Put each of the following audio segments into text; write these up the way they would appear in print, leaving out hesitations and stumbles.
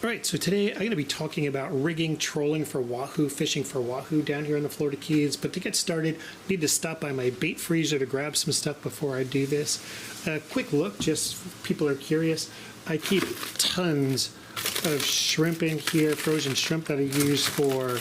All right, so today I'm going to be talking about rigging, trolling for Wahoo, fishing for Wahoo down here in the Florida Keys. But to get started, I need to stop by my bait freezer to grab some stuff before I do this. A quick look, just if people are curious. I keep tons of shrimp in here, frozen shrimp that I use for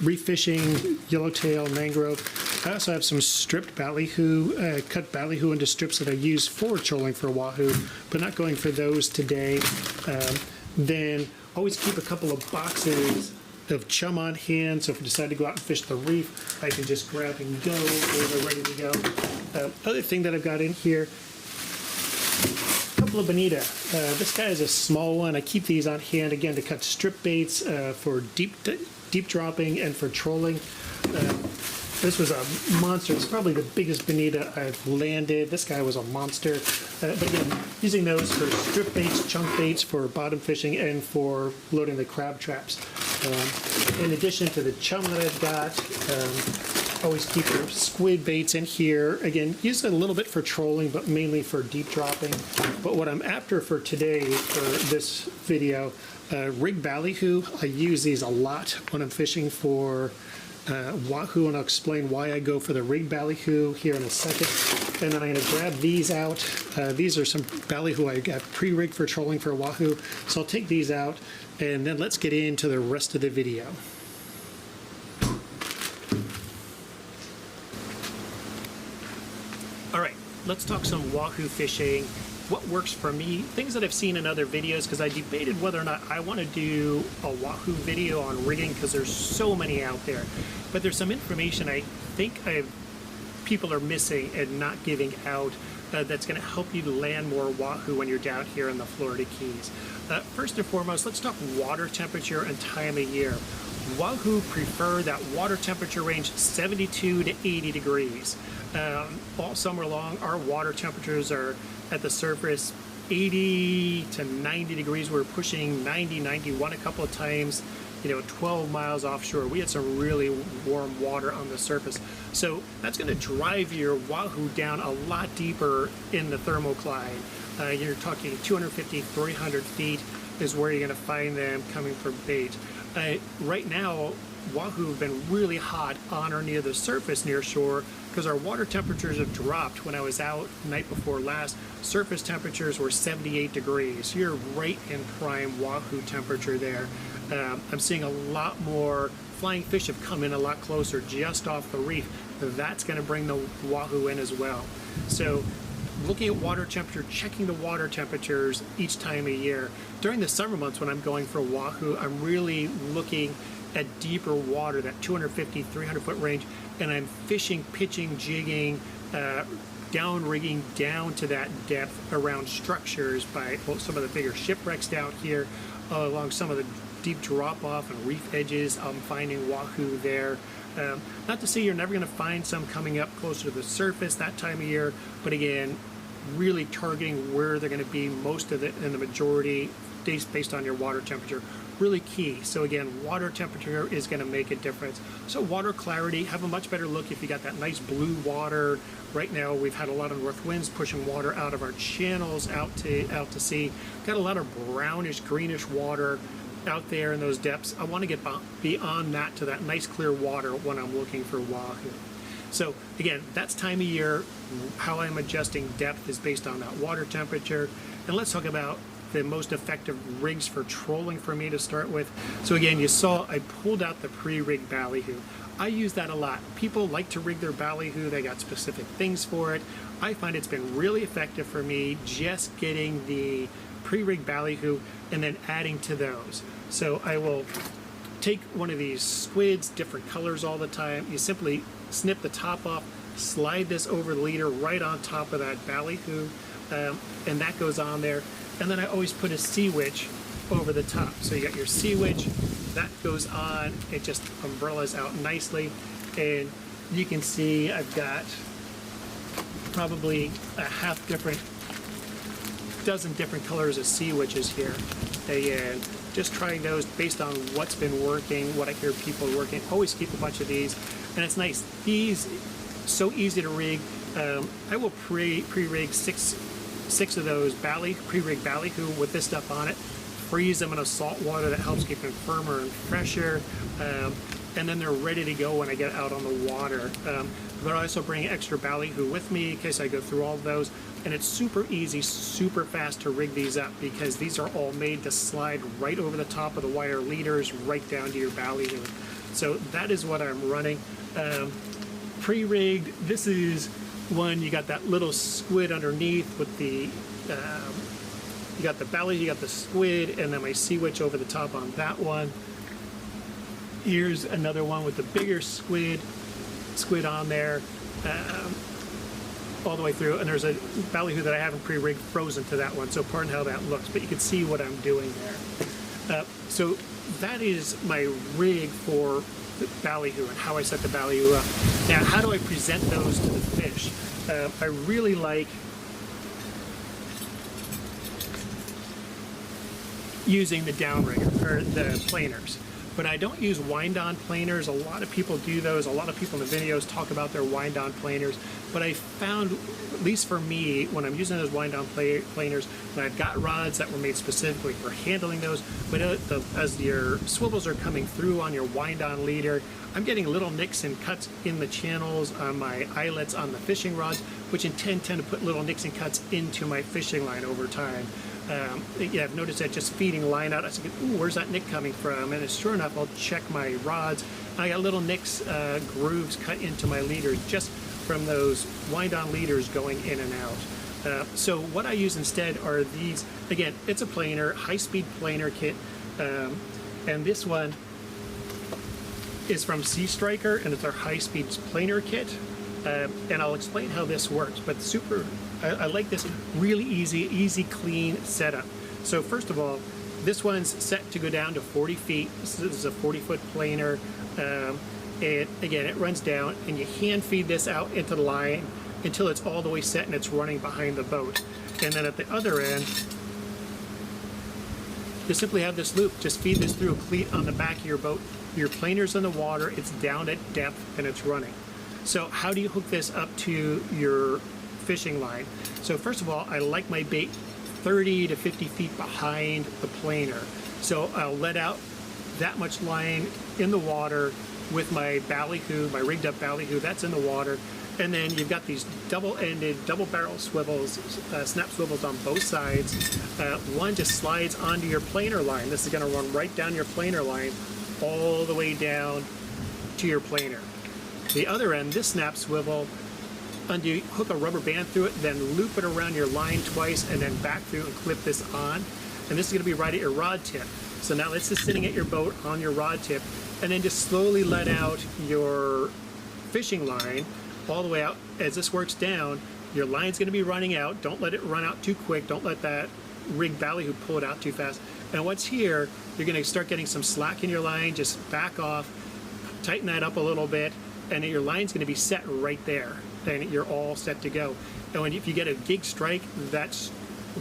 reef fishing, yellowtail, mangrove. I also have some stripped ballyhoo, cut ballyhoo into strips that I use for trolling for Wahoo, but not going for those today. Then always keep a couple of boxes of chum on hand, so if I decide to go out and fish the reef, I can just grab and go, they're ready to go. Other thing that I've got in here, a couple of bonita. This guy is a small one. I keep these on hand, again, to cut strip baits for deep dropping and for trolling. This was a monster. It's probably the biggest bonita I've landed. This guy was a monster. But again, using those for strip baits, chunk baits for bottom fishing, and for loading the crab traps. In addition to the chum that I've got, always keep your squid baits in here. Again, use it a little bit for trolling, but mainly for deep dropping. But what I'm after for today, for this video, rig ballyhoo. I use these a lot when I'm fishing for Wahoo, and I'll explain why I go for the rig ballyhoo here in a second. And then I'm going to grab these out. These are some ballyhoo I got pre-rigged for trolling for Wahoo. So I'll take these out, and then let's get into the rest of the video. All right, let's talk some Wahoo fishing. What works for me, things that I've seen in other videos, because I debated whether or not I want to do a Wahoo video on rigging, because there's so many out there. But there's some information I think people are missing and not giving out that's going to help you land more Wahoo when you're down here in the Florida Keys. First and foremost, let's talk water temperature and time of year. Wahoo prefer that water temperature range 72 to 80 degrees. All summer long, our water temperatures are at the surface 80 to 90 degrees. We're pushing 90, 91 a couple of times, 12 miles offshore. We had some really warm water on the surface. So that's going to drive your Wahoo down a lot deeper in the thermocline. You're talking 250, 300 feet is where you're going to find them coming for bait. Right now, Wahoo have been really hot on or near the surface near shore because our water temperatures have dropped. When I was out the night before last, surface temperatures were 78 degrees. You're right in prime Wahoo temperature there. I'm seeing a lot more flying fish have come in a lot closer just off the reef. That's going to bring the Wahoo in as well. So looking at water temperature, checking the water temperatures each time of year. During the summer months when I'm going for Wahoo, I'm really looking at deeper water, that 250, 300 foot range, and I'm fishing, pitching, jigging, down rigging down to that depth around structures by some of the bigger shipwrecks down here, along some of the deep drop off and reef edges. I'm finding Wahoo there. Not to say you're never going to find some coming up closer to the surface that time of year, but again, really targeting where they're going to be most of it in the majority based on your water temperature. Really key. So again, water temperature is going to make a difference. So water clarity, have a much better look if you got that nice blue water. Right now we've had a lot of north winds pushing water out of our channels out to sea. Got a lot of brownish, greenish water out there in those depths. I want to get beyond that to that nice clear water when I'm looking for Wahoo. So again, that's time of year. How I'm adjusting depth is based on that water temperature. And let's talk about the most effective rigs for trolling for me to start with. So again, you saw I pulled out the pre-rigged ballyhoo. I use that a lot. People like to rig their ballyhoo. They got specific things for it. I find it's been really effective for me just getting the pre-rigged ballyhoo and then adding to those. So I will take one of these squids, different colors all the time. You simply snip the top off, slide this over the leader right on top of that ballyhoo, and that goes on there. And then I always put a sea witch over the top. So you got your sea witch, that goes on, it just umbrellas out nicely. And you can see I've got probably a dozen different colors of sea witches here. And just trying those based on what's been working, what I hear people working. Always keep a bunch of these. And it's nice. These, so easy to rig. I will pre-rig six of those pre-rig ballyhoo with this stuff on it. freeze them in a salt water. That helps keep them firmer and fresher. And then they're ready to go when I get out on the water. But I also bring extra ballyhoo with me in case I go through all of those. And it's super easy, super fast to rig these up because these are all made to slide right over the top of the wire leaders, right down to your ballyhoo. So that is what I'm running. Pre-rigged, this is one, you got that little squid underneath with the, you got the ballyhoo, you got the squid, and then my sea witch over the top on that one. Here's another one with the bigger squid on there, all the way through, and there's a ballyhoo that I haven't pre-rigged frozen to that one, so pardon how that looks, but you can see what I'm doing there. So that is my rig for the ballyhoo and how I set the ballyhoo up. Now, how do I present those to the fish? I really like using the downrigger, or the planers. But I don't use wind-on planers. A lot of people do those. A lot of people in the videos talk about their wind-on planers. But I found, at least for me, when I'm using those wind-on planers, when I've got rods that were made specifically for handling those, but as your swivels are coming through on your wind-on leader, I'm getting little nicks and cuts in the channels on my eyelets on the fishing rods, which tend to put little nicks and cuts into my fishing line over time. Yeah, I've noticed that just feeding line out, I was thinking, ooh, where's that nick coming from? And sure enough, I'll check my rods. I got little nicks, grooves cut into my leaders just from those wind-on leaders going in and out. So what I use instead are these, again, it's a planer, high-speed planer kit. And this one is from Sea Striker, and it's our high-speed planer kit. And I'll explain how this works, but I like this really easy, clean setup. So first of all, this one's set to go down to 40 feet. This is a 40-foot planer. And again, it runs down, and you hand feed this out into the line until it's all the way set and it's running behind the boat. And then at the other end, you simply have this loop. Just feed this through a cleat on the back of your boat. Your planer's in the water, it's down at depth, and it's running. So how do you hook this up to your fishing line? So first of all, I like my bait 30 to 50 feet behind the planer. So I'll let out that much line in the water with my ballyhoo, my rigged up ballyhoo, that's in the water. And then you've got these double-ended, double-barrel swivels, snap swivels on both sides. One just slides onto your planer line. This is gonna run right down your planer line all the way down to your planer. The other end, this snap swivel, hook a rubber band through it, then loop it around your line twice, and then back through and clip this on. And this is going to be right at your rod tip. So now it's just sitting at your boat on your rod tip, and then just slowly let out your fishing line all the way out. As this works down, your line's going to be running out. Don't let it run out too quick. Don't let that rig ballyhoo pull it out too fast. And once here, you're going to start getting some slack in your line. Just back off, tighten that up a little bit, and your line's going to be set right there, and you're all set to go. And if you get a gig strike, that's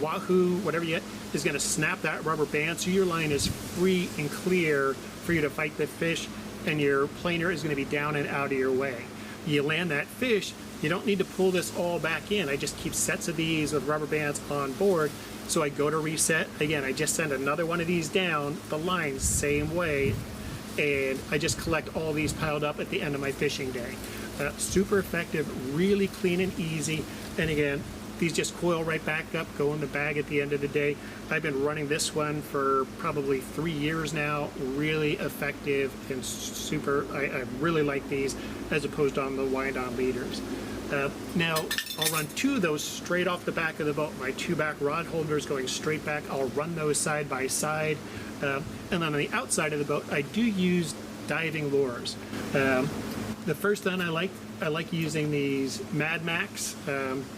Wahoo, whatever you get, is going to snap that rubber band, so your line is free and clear for you to fight the fish, and your planer is going to be down and out of your way. You land that fish, you don't need to pull this all back in. I just keep sets of these with rubber bands on board. So I go to reset. Again, I just send another one of these down the line, same way. And I just collect all these piled up at the end of my fishing day. Super effective, really clean and easy. And again, these just coil right back up, go in the bag at the end of the day. I've been running this one for probably 3 years now. Really effective and super, I really like these as opposed to on the wind-on leaders. Now, I'll run two of those straight off the back of the boat. My two back rod holders going straight back. I'll run those side by side. And then on the outside of the boat, I do use diving lures. The first one I like using these Mad Max,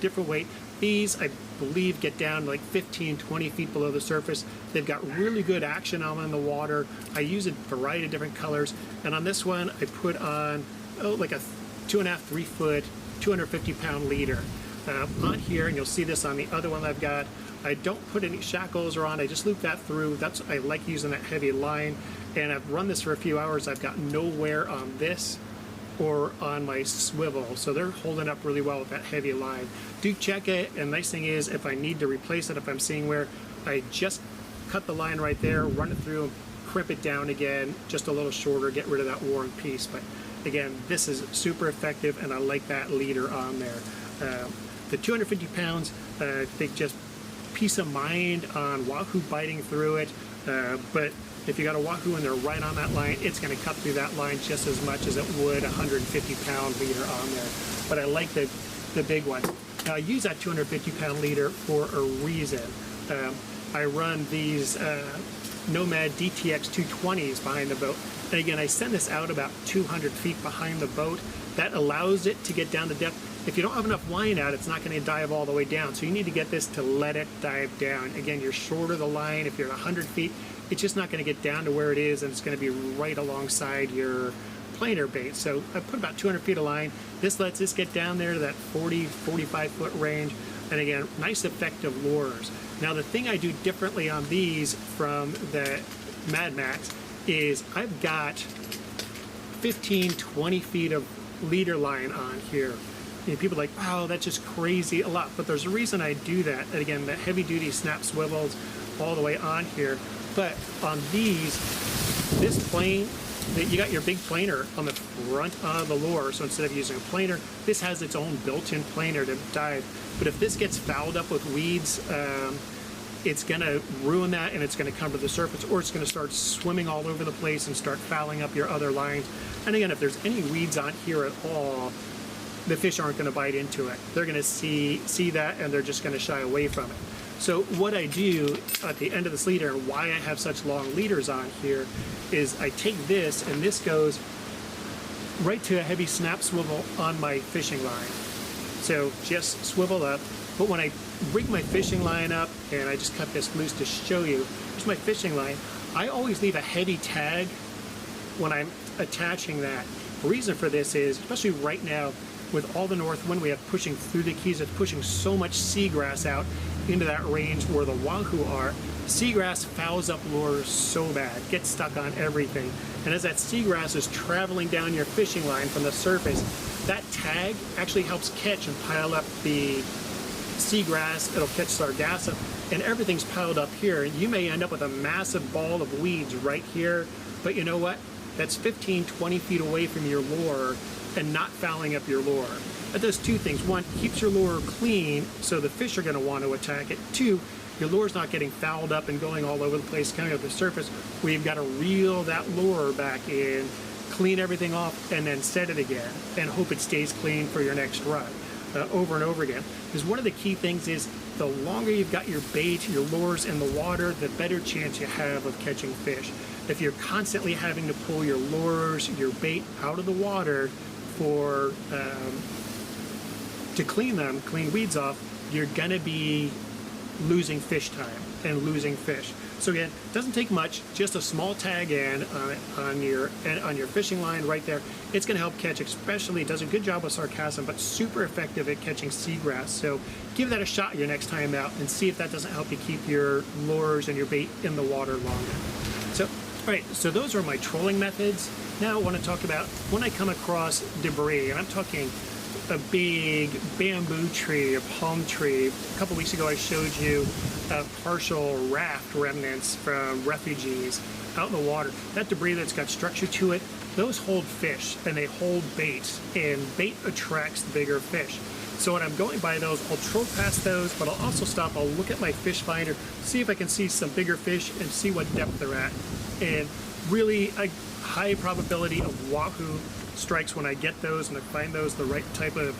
different weight. These, I believe, get down like 15, 20 feet below the surface. They've got really good action on them in the water. I use a variety of different colors. And on this one, I put on, like a 2.5, 3 foot, 250-pound leader. On here, and you'll see this on the other one I've got, I don't put any shackles on, I just loop that through. I like using that heavy line, and I've run this for a few hours. I've got no wear on this or on my swivel, so they're holding up really well with that heavy line. Do check it, and nice thing is, if I need to replace it, if I'm seeing wear, I just cut the line right there, run it through, crimp it down again, just a little shorter, get rid of that worn piece. But again, this is super effective, and I like that leader on there. The 250 pounds, I think just peace of mind on Wahoo biting through it, but if you got a Wahoo and they're right on that line, it's going to cut through that line just as much as it would a 150-pound leader on there. But I like the big one. Now, I use that 250-pound leader for a reason. I run these Nomad DTX 220s behind the boat. And again, I send this out about 200 feet behind the boat. That allows it to get down to depth. If you don't have enough line out, it's not going to dive all the way down. So you need to get this to let it dive down. Again, you're shorter the line. If you're at 100 feet, it's just not going to get down to where it is, and it's going to be right alongside your planer bait. So I put about 200 feet of line. This lets us get down there to that 40, 45 foot range. And again, nice effective lures. Now, the thing I do differently on these from the Mad Max is I've got 15, 20 feet of leader line on here. And people are like, wow, that's just crazy a lot. But there's a reason I do that. And again, the heavy duty snap swivels all the way on here. But on these, this plane, you got your big planer on the front of the lure. So instead of using a planer, this has its own built-in planer to dive. But if this gets fouled up with weeds, it's going to ruin that, and it's going to come to the surface, or it's going to start swimming all over the place and start fouling up your other lines. And again, if there's any weeds on here at all, the fish aren't going to bite into it. They're going to see that, and they're just going to shy away from it. So what I do at the end of this leader, and why I have such long leaders on here, is I take this, and this goes right to a heavy snap swivel on my fishing line. So just swivel up. But when I rig my fishing line up, and I just cut this loose to show you, here's my fishing line, I always leave a heavy tag when I'm attaching that. The reason for this is, especially right now, with all the north wind we have pushing through the Keys, it's pushing so much seagrass out into that range where the Wahoo are. Seagrass fouls up lures so bad, gets stuck on everything. And as that seagrass is traveling down your fishing line from the surface, that tag actually helps catch and pile up the seagrass. It'll catch sargassum, and everything's piled up here. And you may end up with a massive ball of weeds right here, but you know what? That's 15, 20 feet away from your lure and not fouling up your lure. That does two things. One, keeps your lure clean, so the fish are going to want to attack it. Two, your lure's not getting fouled up and going all over the place, coming up the surface, where you've got to reel that lure back in, clean everything off, and then set it again, and hope it stays clean for your next run, over and over again. Because one of the key things is, the longer you've got your bait, your lures in the water, the better chance you have of catching fish. If you're constantly having to pull your lures, your bait out of the water for to clean them, clean weeds off, you're gonna be losing fish time and losing fish. So again, it doesn't take much, just a small tag in on your fishing line right there. It's gonna help catch, especially, it does a good job with sargassum, but super effective at catching seagrass. So give that a shot your next time out and see if that doesn't help you keep your lures and your bait in the water longer. So, all right, so those are my trolling methods. Now I want to talk about when I come across debris, and I'm talking a big bamboo tree, a palm tree. A couple weeks ago I showed you partial raft remnants from refugees out in the water. That debris that's got structure to it, those hold fish, and they hold bait, and bait attracts bigger fish. So when I'm going by those, I'll troll past those, but I'll also stop, I'll look at my fish finder, see if I can see some bigger fish and see what depth they're at. And really a high probability of Wahoo strikes when I get those and I find those the right type of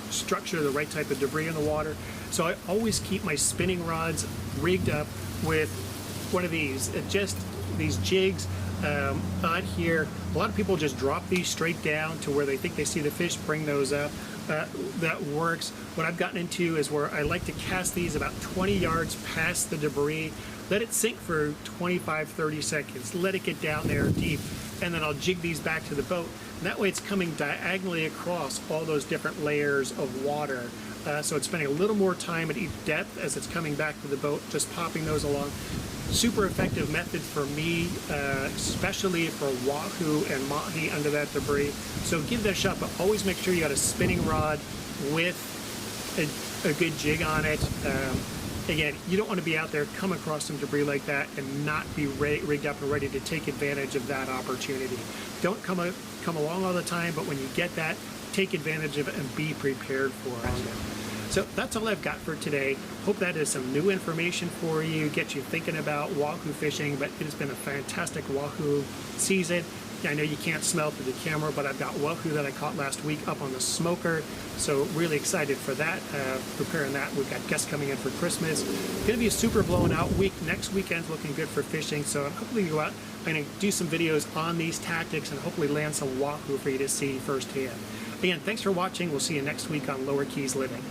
structure, the right type of debris in the water. So I always keep my spinning rods rigged up with one of these, just these jigs on here. A lot of people just drop these straight down to where they think they see the fish, bring those up. That works. What I've gotten into is where I like to cast these about 20 yards past the debris, let it sink for 25, 30 seconds, let it get down there deep, and then I'll jig these back to the boat. And that way it's coming diagonally across all those different layers of water. So it's spending a little more time at each depth as it's coming back to the boat, just popping those along. Super effective method for me, especially for Wahoo and mahi under that debris. So give that a shot, but always make sure you got a spinning rod with a good jig on it. Again, you don't want to be out there, come across some debris like that, and not be rigged up and ready to take advantage of that opportunity. Don't come along all the time, but when you get that, take advantage of it and be prepared for it. So that's all I've got for today. Hope that is some new information for you, get you thinking about wahoo fishing, but it has been a fantastic wahoo season. I know you can't smell through the camera, but I've got wahoo that I caught last week up on the smoker, so really excited for that, preparing that. We've got guests coming in for Christmas. Going to be a super blown out week. Next weekend's looking good for fishing, so I'm hopefully go out. I'm going to do some videos on these tactics and hopefully land some wahoo for you to see firsthand. Again, thanks for watching. We'll see you next week on Lower Keys Living.